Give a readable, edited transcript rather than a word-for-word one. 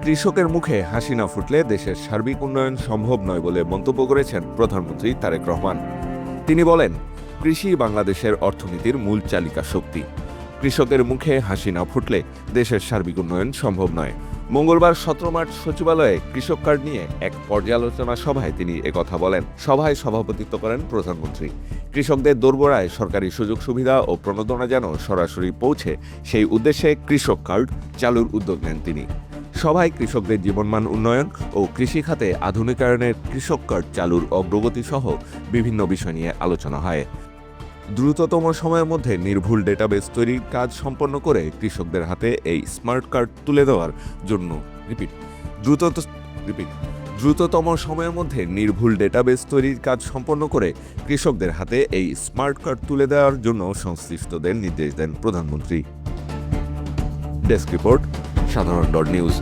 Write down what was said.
কৃষকের মুখে হাসি না ফুটলে দেশের সার্বিক উন্নয়ন সম্ভব নয় বলে মন্তব্য করেছেন প্রধানমন্ত্রী তারেক রহমান। তিনি বলেন, কৃষি বাংলাদেশের অর্থনীতির মূল চালিকা শক্তি। কৃষকের মুখে হাসি না ফুটলে দেশের সার্বিক উন্নয়ন সম্ভব নয়। মঙ্গলবার 17 মার্চ সচিবালয়ে কৃষক কার্ড নিয়ে এক পর্যালোচনা সভায় তিনি একথা বলেন। সভায় সভাপতিত্ব করেন প্রধানমন্ত্রী। কৃষকদের দোরগোড়ায় সরকারি সুযোগ সুবিধা ও প্রণোদনা যেন সরাসরি পৌঁছে সেই উদ্দেশ্যে কৃষক কার্ড চালুর উদ্যোগ নেন তিনি। সভায় কৃষকদের জীবনমান উন্নয়ন ও কৃষি খাতে আধুনিকায়নের কৃষক কার্ড চালুর অগ্রগতি সহ বিভিন্ন বিষয় নিয়ে আলোচনা হয়। দ্রুততম সময়ের মধ্যে নির্ভুল ডেটাবেস তৈরির কাজ সম্পন্ন করে কৃষকদের হাতে এই স্মার্ট কার্ড তুলে দেওয়ার জন্য দ্রুততম সময়ের মধ্যে নির্ভুল ডেটাবেস তৈরির কাজ সম্পন্ন করে কৃষকদের হাতে এই স্মার্ট কার্ড তুলে দেওয়ার জন্য সংশ্লিষ্টদের নির্দেশ দেন প্রধানমন্ত্রী। ডেস্ক রিপোর্ট, সাধারণ নিউজ।